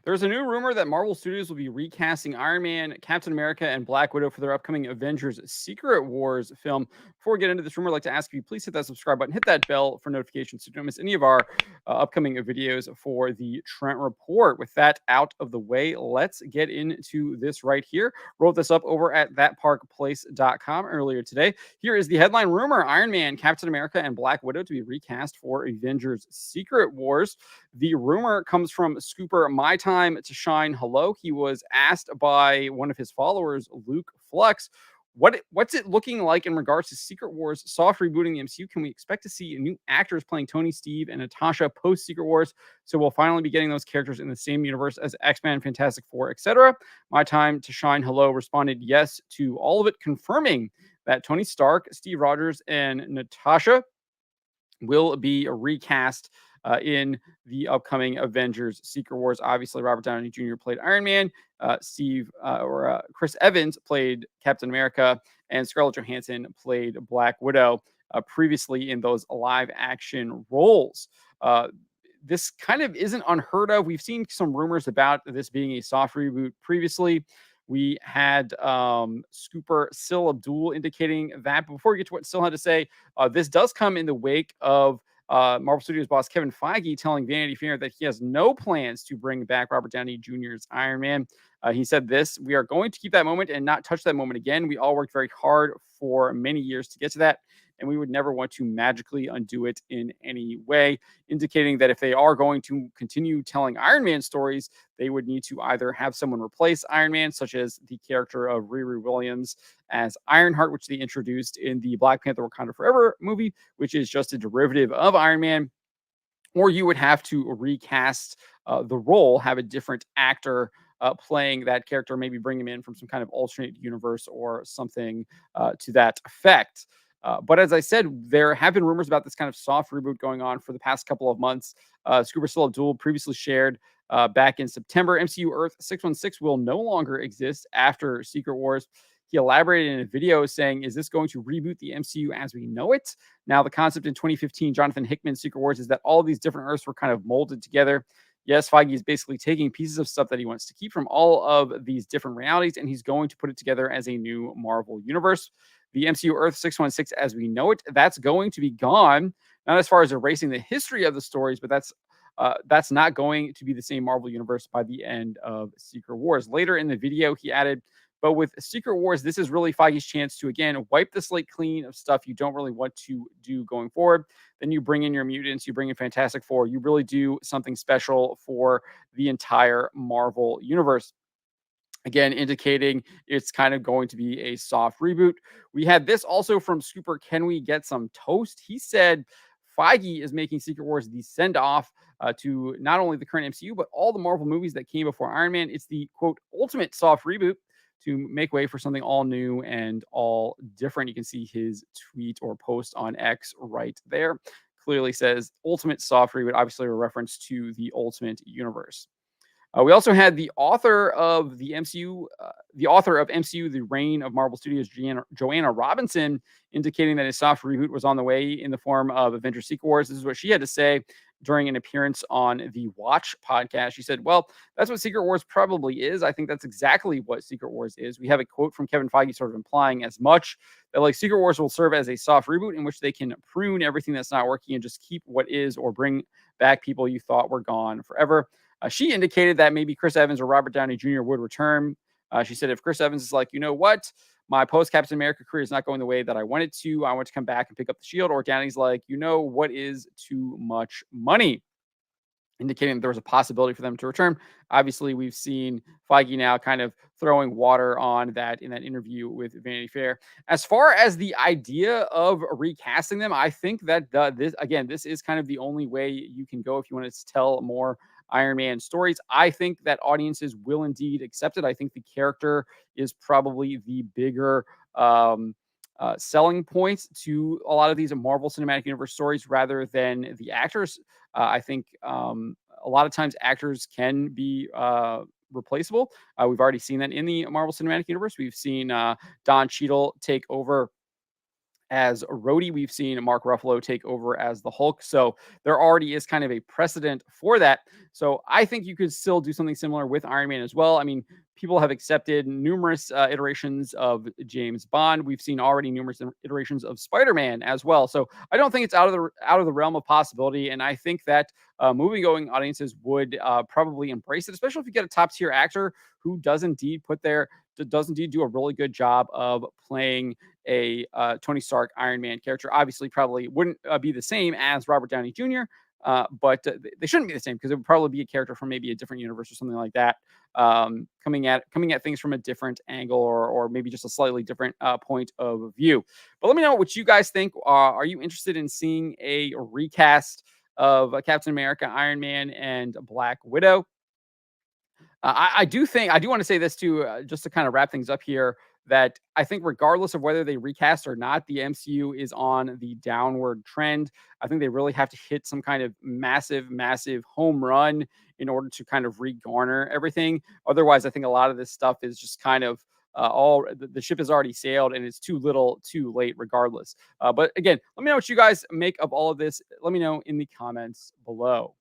There's a new rumor that Marvel Studios will be recasting Iron Man, Captain America, and Black Widow for their upcoming Avengers Secret Wars film. Before we get into this rumor, I'd like to ask you please hit that subscribe button, hit that bell for notifications so you don't miss any of our upcoming videos for the Trent Report. With that out of the way, let's get into this right here. Wrote this up over at thatparkplace.com earlier today. Here is the headline rumor: Iron Man, Captain America, and Black Widow to be recast for Avengers Secret Wars. The rumor comes from Scooper My Time to Shine Hello. He was asked by one of his followers, Luke Flux, what's it looking like in regards to Secret Wars soft rebooting the MCU? Can we expect to see new actors playing Tony, Steve, and Natasha post Secret Wars? So we'll finally be getting those characters in the same universe as X-Men, Fantastic Four, etc. My Time to Shine Hello responded yes to all of it, confirming that Tony Stark, Steve Rogers, and Natasha will be recast in the upcoming Avengers Secret Wars. Obviously, Robert Downey Jr. played Iron Man. Chris Evans played Captain America, and Scarlett Johansson played Black Widow previously in those live action roles. This kind of isn't unheard of. We've seen some rumors about this being a soft reboot previously. We had Scooper Sil Abdul indicating that. But before we get to what Sil had to say, this does come in the wake of Marvel Studios boss Kevin Feige telling Vanity Fair that he has no plans to bring back Robert Downey Jr.'s Iron Man. He said this: "We are going to keep that moment and not touch that moment again. We all worked very hard for many years to get to that, and we would never want to magically undo it in any way," indicating that if they are going to continue telling Iron Man stories, they would need to either have someone replace Iron Man, such as the character of Riri Williams as Ironheart, which they introduced in the Black Panther Wakanda Forever movie, which is just a derivative of Iron Man, or you would have to recast the role, have a different actor playing that character, maybe bring him in from some kind of alternate universe or something to that effect. But as I said, there have been rumors about this kind of soft reboot going on for the past couple of months. Scooper Sil Abdul previously shared back in September, MCU Earth 616 will no longer exist after Secret Wars. He elaborated in a video saying, "Is this going to reboot the MCU as we know it?" Now, the concept in 2015, Jonathan Hickman's Secret Wars, is that all these different Earths were kind of molded together. Yes, Feige is basically taking pieces of stuff that he wants to keep from all of these different realities, and he's going to put it together as a new Marvel universe. The MCU Earth 616 as we know it, that's going to be gone. Not as far as erasing the history of the stories, but that's not going to be the same Marvel universe by the end of Secret Wars. Later in the video, he added, "But with Secret Wars, this is really Feige's chance to, again, wipe the slate clean of stuff you don't really want to do going forward. Then you bring in your mutants, you bring in Fantastic Four. You really do something special for the entire Marvel universe." Again, indicating it's kind of going to be a soft reboot. We had this also from Scooper. Can we get some toast? He said Feige is making Secret Wars the send off to not only the current MCU, but all the Marvel movies that came before Iron Man. It's the quote ultimate soft reboot to make way for something all new and all different. You can see his tweet or post on X right there. Clearly says ultimate soft reboot, obviously a reference to the Ultimate Universe. We also had the author of MCU, The Reign of Marvel Studios, Joanna Robinson, indicating that a soft reboot was on the way in the form of Avengers Secret Wars. This is what she had to say during an appearance on the Watch podcast. She said, "Well, that's what Secret Wars probably is. I think that's exactly what Secret Wars is." We have a quote from Kevin Feige sort of implying as much, that like Secret Wars will serve as a soft reboot in which they can prune everything that's not working and just keep what is, or bring back people you thought were gone forever. She indicated that maybe Chris Evans or Robert Downey Jr. would return. She said, "If Chris Evans is like, you know what, my post Captain America career is not going the way that I want it to. I want to come back and pick up the shield," or Downey's like, "You know what is too much money," indicating that there was a possibility for them to return. Obviously, we've seen Feige now kind of throwing water on that in that interview with Vanity Fair. As far as the idea of recasting them, I think that this is kind of the only way you can go if you want to tell more Iron Man stories. I think that audiences will indeed accept it. I think the character is probably the bigger selling point to a lot of these Marvel Cinematic Universe stories rather than the actors. I think a lot of times actors can be replaceable. We've already seen that in the Marvel Cinematic Universe. We've seen Don Cheadle take over as Rhodey. We've seen Mark Ruffalo take over as the Hulk. So there already is kind of a precedent for that. So I think you could still do something similar with Iron Man as well. I mean, people have accepted numerous iterations of James Bond. We've seen already numerous iterations of Spider-Man as well. So I don't think it's out of the realm of possibility. And I think that movie-going audiences would probably embrace it, especially if you get a top-tier actor who does indeed do a really good job of playing a Tony Stark Iron Man character. Obviously, probably wouldn't be the same as Robert Downey Jr., but they shouldn't be the same because it would probably be a character from maybe a different universe or something like that, coming at things from a different angle or maybe just a slightly different point of view. But let me know what you guys think. Are you interested in seeing a recast of Captain America, Iron Man, and Black Widow? I do want to say this too, just to kind of wrap things up here, that I think regardless of whether they recast or not, the MCU is on the downward trend. I think they really have to hit some kind of massive, massive home run in order to kind of regarner everything. Otherwise, I think a lot of this stuff is just kind of all the ship has already sailed and it's too little, too late, regardless. But again, let me know what you guys make of all of this. Let me know in the comments below.